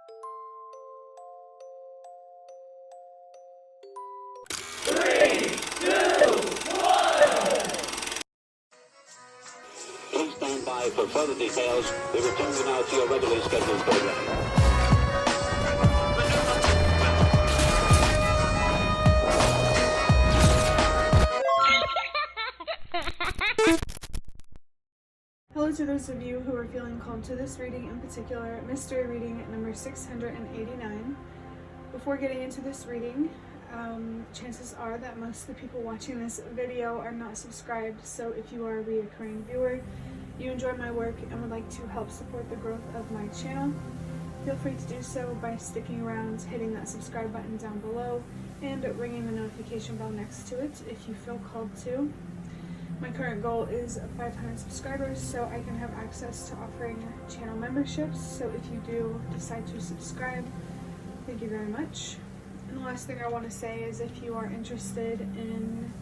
Please stand by for further details. We return you now to your regularly scheduled program. Hello to those of you who are feeling called to this reading, in particular, mystery reading number 689. Before getting into this reading, chances are that most of the people watching this video are not subscribed, so if you are a reoccurring viewer, you enjoy my work and would like to help support the growth of my channel, feel free to do so by sticking around, hitting that subscribe button down below, and ringing the notification bell next to it if you feel called to. My current goal is 500 subscribers so I can have access to offering channel memberships, so if you do decide to subscribe, thank you very much. And the last thing I want to say is if you are interested in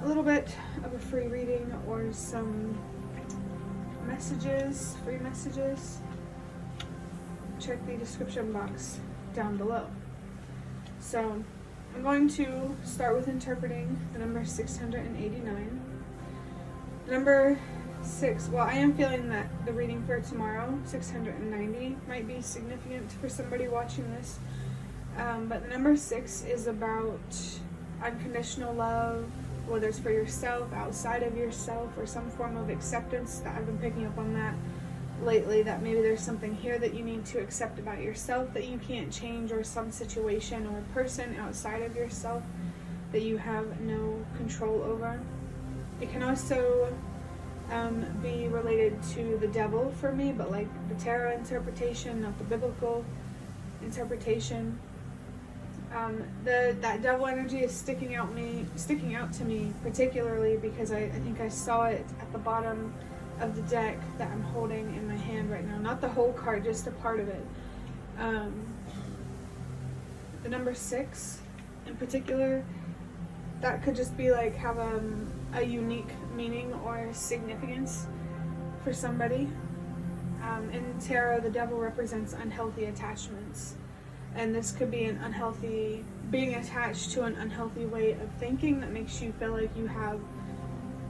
a little bit of a free reading or some messages, free messages, check the description box down below. So I'm going to start with interpreting the number 689. Number 6, well, I am feeling that the reading for tomorrow, 690, might be significant for somebody watching this. But the number 6 is about unconditional love, whether it's for yourself, outside of yourself, or some form of acceptance. That I've been picking up on that lately, that maybe there's something here that you need to accept about yourself that you can't change, or some situation or person outside of yourself that you have no control over. It can also be related to the devil for me, but like the tarot interpretation, not the biblical interpretation. That devil energy is sticking out to me particularly because I think I saw it at the bottom of the deck that I'm holding in my hand right now. Not the whole card, just a part of it. The number 6 in particular, that could just be like have a unique meaning or significance for somebody. In tarot, the devil represents unhealthy attachments. And this could be an unhealthy, being attached to an unhealthy way of thinking that makes you feel like you have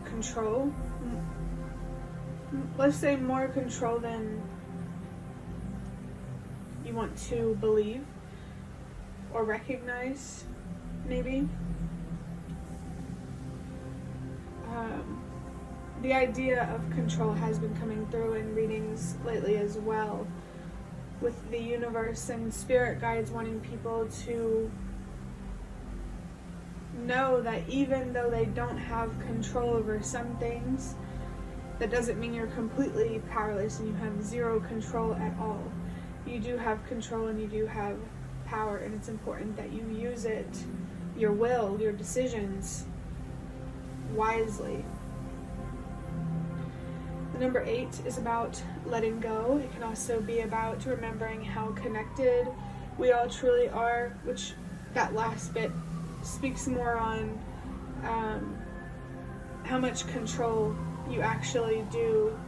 control. Let's say more control than you want to believe or recognize, maybe. The idea of control has been coming through in readings lately as well, with the universe and spirit guides wanting people to know that even though they don't have control over some things, that doesn't mean you're completely powerless and you have zero control at all. You do have control and you do have power, and it's important that you use it, your will, your decisions, wisely. The number 8 is about letting go. It can also be about remembering how connected we all truly are, which that last bit speaks more on how much control you actually do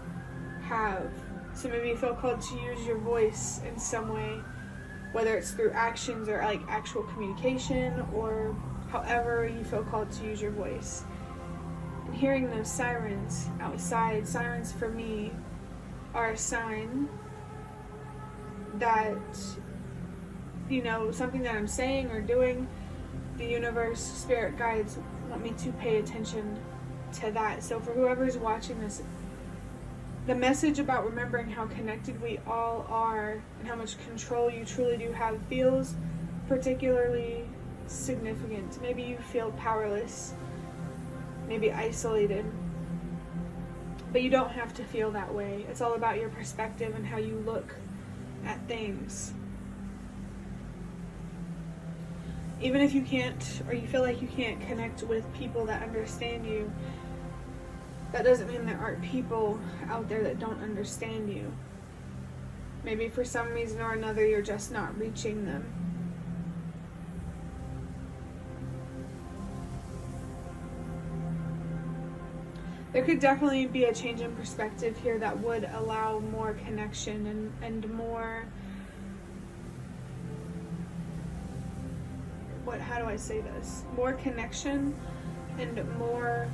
have. So maybe you feel called to use your voice in some way, whether it's through actions or like actual communication, or however you feel called to use your voice. And hearing those sirens outside, sirens for me are a sign that, you know, something that I'm saying or doing, the universe, spirit guides want me to pay attention to that. So for whoever's watching this, the message about remembering how connected we all are and how much control you truly do have feels particularly significant. Maybe you feel powerless, maybe isolated, but you don't have to feel that way. It's all about your perspective and how you look at things. Even if you can't, or you feel like you can't connect with people that understand you, that doesn't mean there aren't people out there that don't understand you. Maybe for some reason or another you're just not reaching them. There could definitely be a change in perspective here that would allow more connection and more how do I say this? More connection and more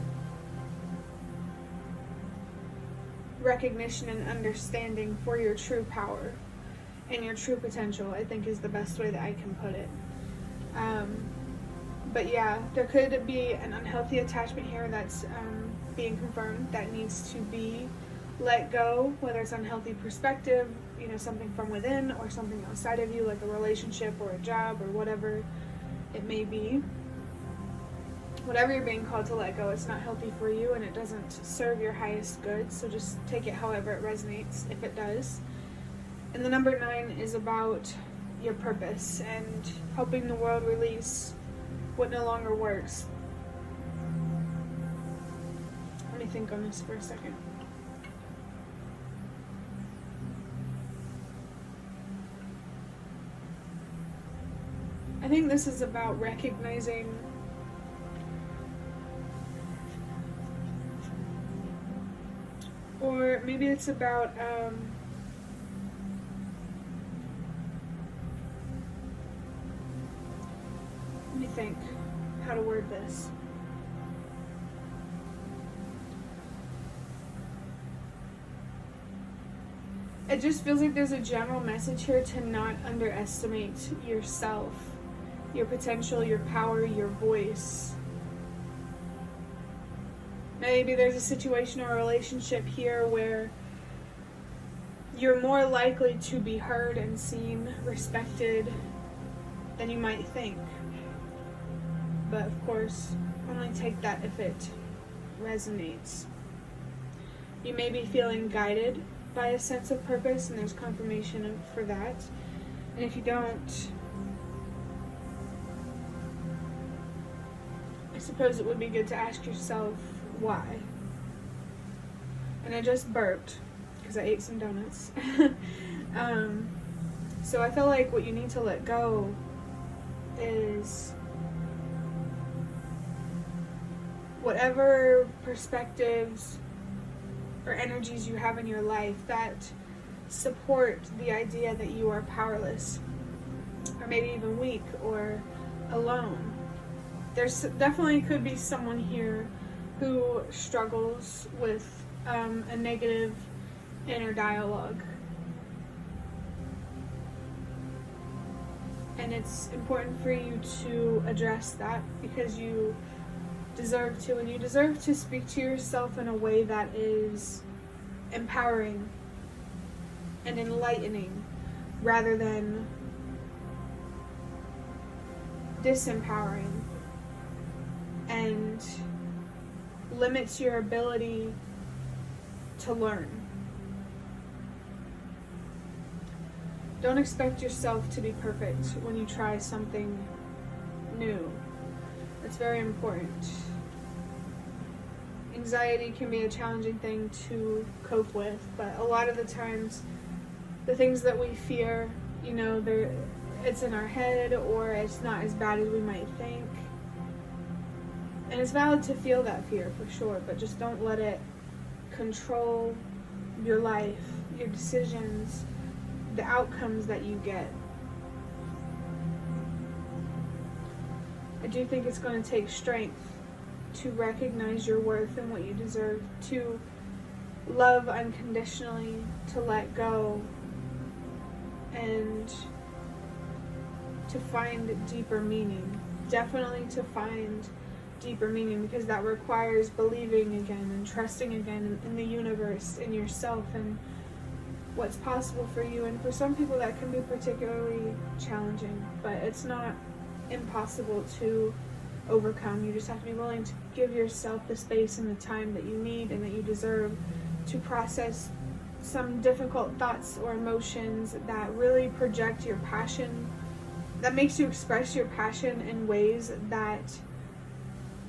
recognition and understanding for your true power and your true potential, I think, is the best way that I can put it. But yeah, there could be an unhealthy attachment here that's being confirmed that needs to be let go, whether it's unhealthy perspective, you know, something from within or something outside of you, like a relationship or a job or whatever it may be. Whatever you're being called to let go, it's not healthy for you and it doesn't serve your highest good, so just take it however it resonates, if it does. And the number 9 is about your purpose and helping the world release what no longer works. Let me think on this for a second. I think this is about recognizing or maybe it's about let me think how to word this. It just feels like there's a general message here to not underestimate yourself, your potential, your power, your voice. Maybe there's a situation or a relationship here where you're more likely to be heard and seen, respected than you might think. But of course, only take that if it resonates. You may be feeling guided by a sense of purpose, and there's confirmation for that. And if you don't, I suppose it would be good to ask yourself why. And I just burped because I ate some donuts. So I feel like what you need to let go is whatever perspectives or energies you have in your life that support the idea that you are powerless, or maybe even weak or alone. There's definitely could be someone here who struggles with a negative inner dialogue. And it's important for you to address that because you deserve to, and you deserve to speak to yourself in a way that is empowering and enlightening rather than disempowering and limits your ability to learn. Don't expect yourself to be perfect when you try something new. It's very important. Anxiety can be a challenging thing to cope with, but a lot of the times the things that we fear, you know, it's in our head or it's not as bad as we might think. And it's valid to feel that fear for sure, but just don't let it control your life, your decisions, the outcomes that you get. I do think it's going to take strength to recognize your worth and what you deserve, to love unconditionally, to let go, and to find deeper meaning. Definitely to find deeper meaning, because that requires believing again and trusting again in the universe, in yourself, and what's possible for you. And for some people that can be particularly challenging, but it's not impossible to overcome. You just have to be willing to give yourself the space and the time that you need and that you deserve to process some difficult thoughts or emotions that really project your passion, that makes you express your passion in ways that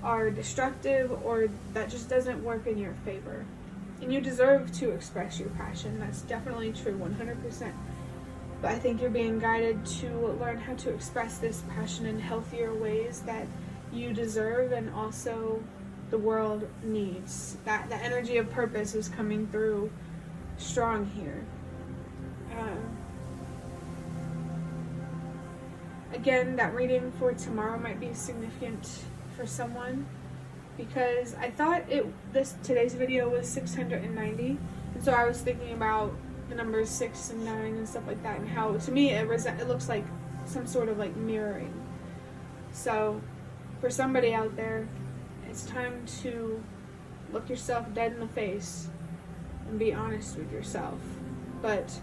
are destructive or that just doesn't work in your favor. And you deserve to express your passion. That's definitely true, 100%. But I think you're being guided to learn how to express this passion in healthier ways that you deserve and also the world needs. That the energy of purpose is coming through strong here. again, that reading for tomorrow might be significant for someone, because I thought today's video was 690, and so I was thinking about the numbers 6 and 9 and stuff like that, and how to me it looks like some sort of like mirroring. So for somebody out there, it's time to look yourself dead in the face and be honest with yourself, but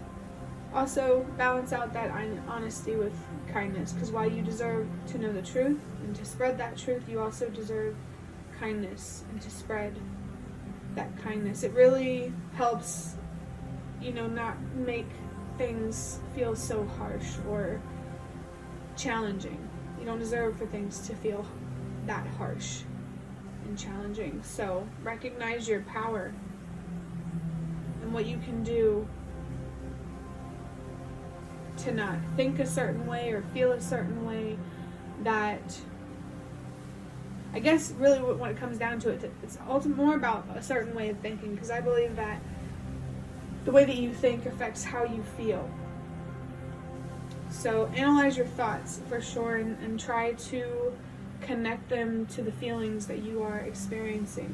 also balance out that honesty with kindness, because while you deserve to know the truth and to spread that truth, you also deserve kindness and to spread that kindness. It really helps, not make things feel so harsh or challenging. You don't deserve for things to feel that harsh and challenging. So recognize your power and what you can do to not think a certain way or feel a certain way. That, I guess really when it comes down to it, it's ultimately more about a certain way of thinking, because I believe that the way that you think affects how you feel. So analyze your thoughts for sure, and try to connect them to the feelings that you are experiencing.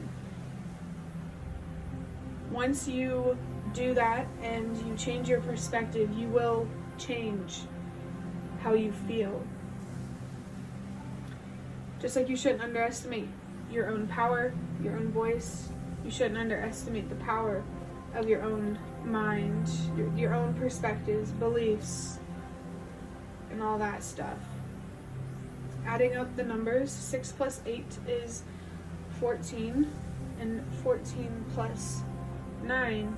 Once you do that and you change your perspective, you will change how you feel. Just like you shouldn't underestimate your own power, your own voice, you shouldn't underestimate the power of your own mind, your own perspectives, beliefs, and all that stuff. Adding up the numbers, 6 plus 8 is 14, and 14 plus 9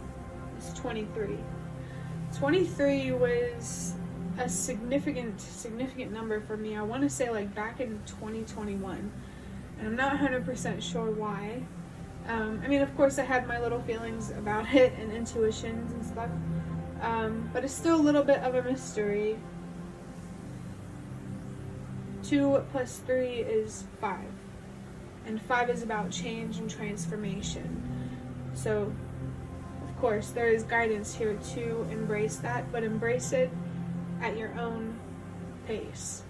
is 23. 23 was a significant number for me. I want to say like back in 2021, and I'm not 100% sure why. Of course I had my little feelings about it and intuitions and stuff, but it's still a little bit of a mystery. 2 plus 3 is 5, and 5 is about change and transformation. So of course there is guidance here to embrace that, but embrace it at your own pace.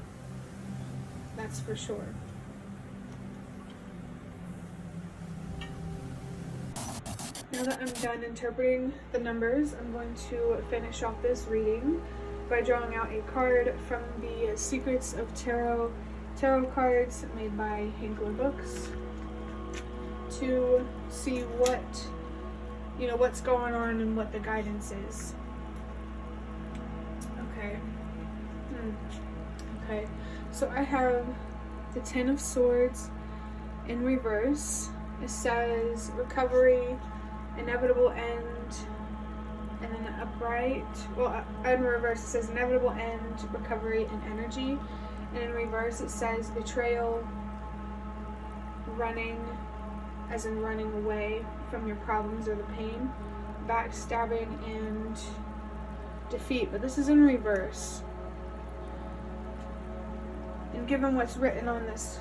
That's for sure. Now that I'm done interpreting the numbers, I'm going to finish off this reading by drawing out a card from the Secrets of Tarot cards made by Hinkler Books, to see what's going on and what the guidance is. Okay, so I have the 10 of Swords in reverse. It says recovery, inevitable end, and then upright. Well, in reverse it says inevitable end, recovery, and energy. And in reverse it says betrayal, running, as in running away from your problems or the pain, backstabbing, and defeat. But this is in reverse. And given what's written on this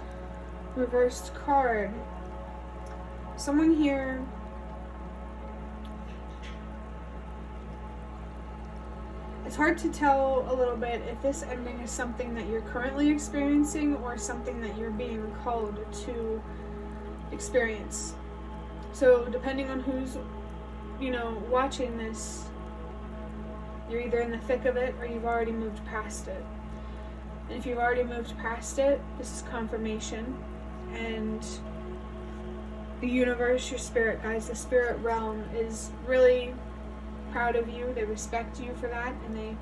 reversed card, someone here it's hard to tell a little bit if this ending is something that you're currently experiencing or something that you're being called to experience. So depending on who's watching this, you're either in the thick of it or you've already moved past it. And if you've already moved past it, this is confirmation. And the universe, your spirit guides, the spirit realm is really proud of you. They respect you for that, and they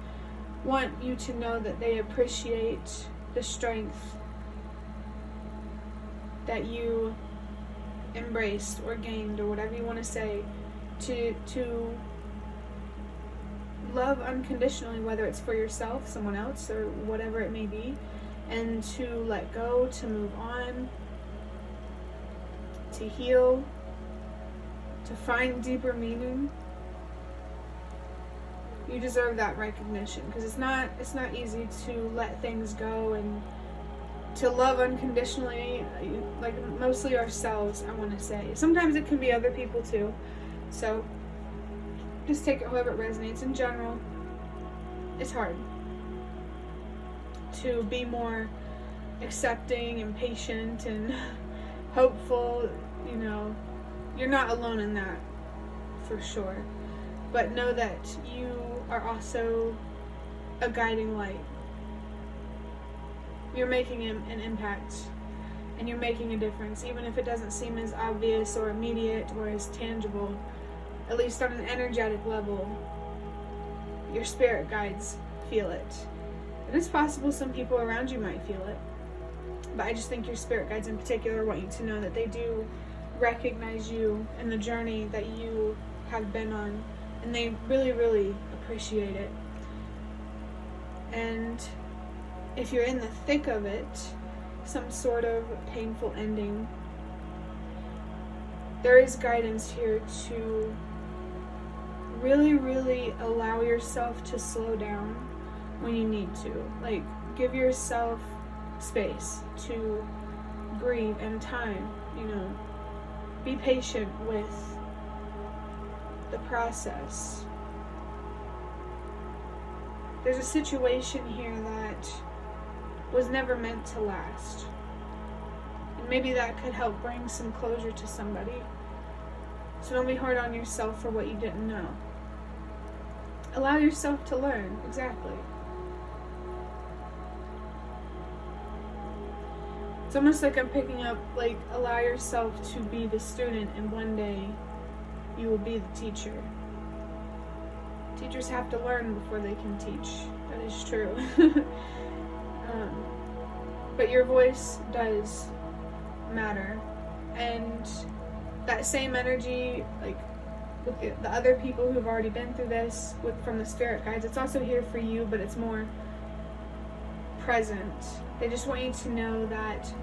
want you to know that they appreciate the strength that you embraced or gained, or whatever you want to say, to love unconditionally, whether it's for yourself, someone else, or whatever it may be, and to let go, to move on, to heal, to find deeper meaning. You deserve that recognition, because it's not easy to let things go and to love unconditionally, like mostly ourselves, I want to say. Sometimes it can be other people too, so just take it however it resonates. In general, it's hard to be more accepting and patient and hopeful. You know, you're not alone in that, for sure. But know that you are also a guiding light. You're making an impact, and you're making a difference, even if it doesn't seem as obvious or immediate or as tangible. At least on an energetic level, your spirit guides feel it. And it's possible some people around you might feel it, but I just think your spirit guides in particular want you to know that they do recognize you and the journey that you have been on, and they really, really appreciate it. And if you're in the thick of it, some sort of painful ending, there is guidance here to really, really allow yourself to slow down when you need to. Like, give yourself space to grieve and time, you know. Be patient with the process. There's a situation here that was never meant to last. And maybe that could help bring some closure to somebody. So don't be hard on yourself for what you didn't know. Allow yourself to learn, exactly. It's almost like I'm picking up, like, allow yourself to be the student, and one day you will be the teacher. Teachers have to learn before they can teach. That is true. But your voice does matter. And that same energy, like with the other people who've already been through this from the spirit guides, it's also here for you, but it's more present. They just want you to know that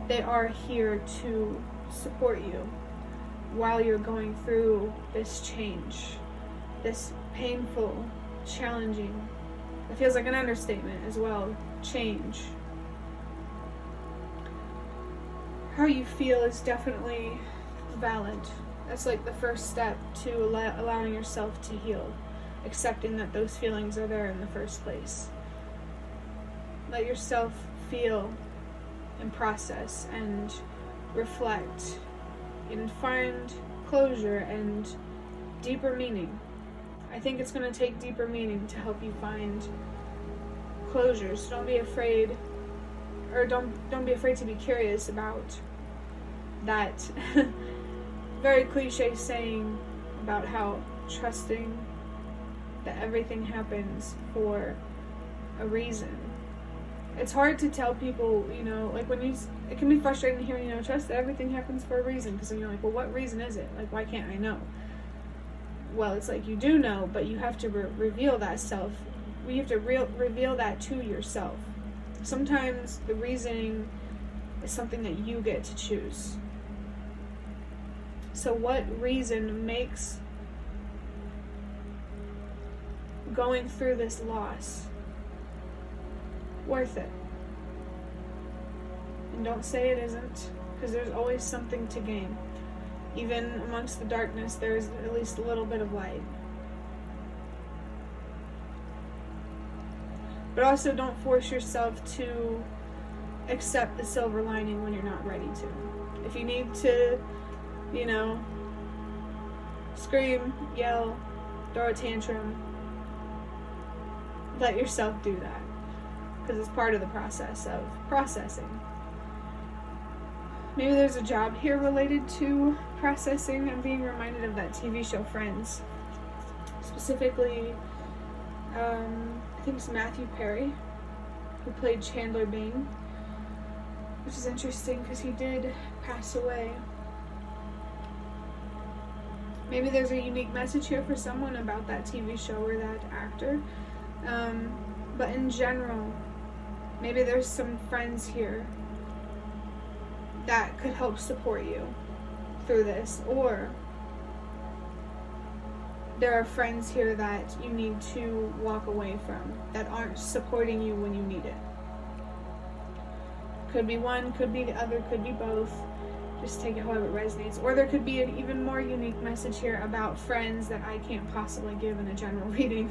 they are here to support you while you're going through this change, this painful, challenging, it feels like an understatement as well, change. How you feel is definitely valid. That's like the first step to allowing yourself to heal, accepting that those feelings are there in the first place. Let yourself feel and process and reflect and find closure and deeper meaning. I think it's going to take deeper meaning to help you find closure. So don't be afraid, or don't be afraid to be curious about that very cliche saying about how trusting that everything happens for a reason. It's hard to tell people, you know, like it can be frustrating hearing, you know, trust that everything happens for a reason, because then you're like, well, what reason is it? Like, why can't I know? Well, it's like you do know, but you have to reveal that self. You have to reveal that to yourself. Sometimes the reasoning is something that you get to choose. So what reason makes going through this loss worth it? And don't say it isn't, because there's always something to gain. Even amongst the darkness, there's at least a little bit of light. But also don't force yourself to accept the silver lining when you're not ready to. If you need to, you know, scream, yell, throw a tantrum, let yourself do that, because it's part of the process of processing. Maybe there's a job here related to processing. I'm being reminded of that TV show Friends. Specifically, I think it's Matthew Perry, who played Chandler Bing, which is interesting because he did pass away. Maybe there's a unique message here for someone about that TV show or that actor. But in general, maybe there's some friends here that could help support you through this, or there are friends here that you need to walk away from that aren't supporting you when you need it. Could be one, could be the other, could be both. Just take it however it resonates. Or there could be an even more unique message here about friends that I can't possibly give in a general reading.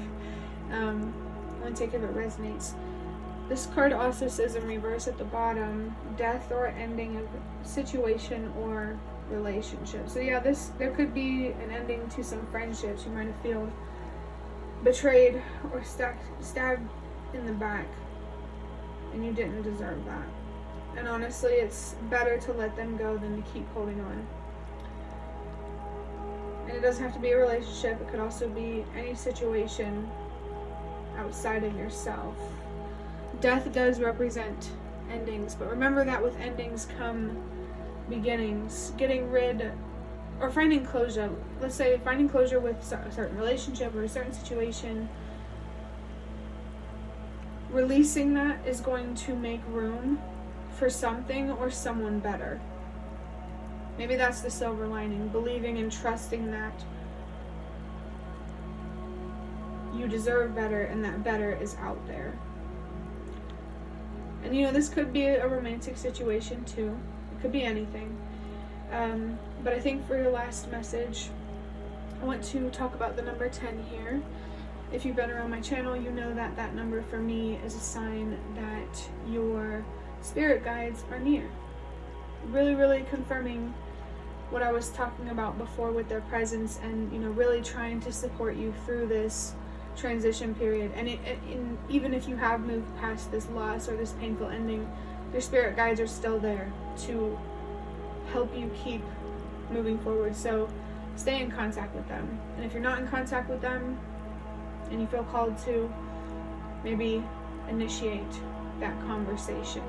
Only take it if it resonates. This card also says in reverse at the bottom, death or ending of situation or relationship. So yeah, there could be an ending to some friendships. You might have felt betrayed or stabbed in the back, and you didn't deserve that. And honestly, it's better to let them go than to keep holding on. And it doesn't have to be a relationship. It could also be any situation outside of yourself. Death does represent endings, but remember that with endings come beginnings. Getting rid or finding closure. Let's say finding closure with a certain relationship or a certain situation. Releasing that is going to make room for something or someone better. Maybe that's the silver lining, believing and trusting that you deserve better and that better is out there. And this could be a romantic situation too. It could be anything. But I think for your last message, I want to talk about the number 10 here. If you've been around my channel, you know that that number for me is a sign that your spirit guides are near. Really, really confirming what I was talking about before with their presence, and really trying to support you through this transition period. And even if you have moved past this loss or this painful ending, your spirit guides are still there to help you keep moving forward. So stay in contact with them. And if you're not in contact with them and you feel called to, maybe initiate that conversation.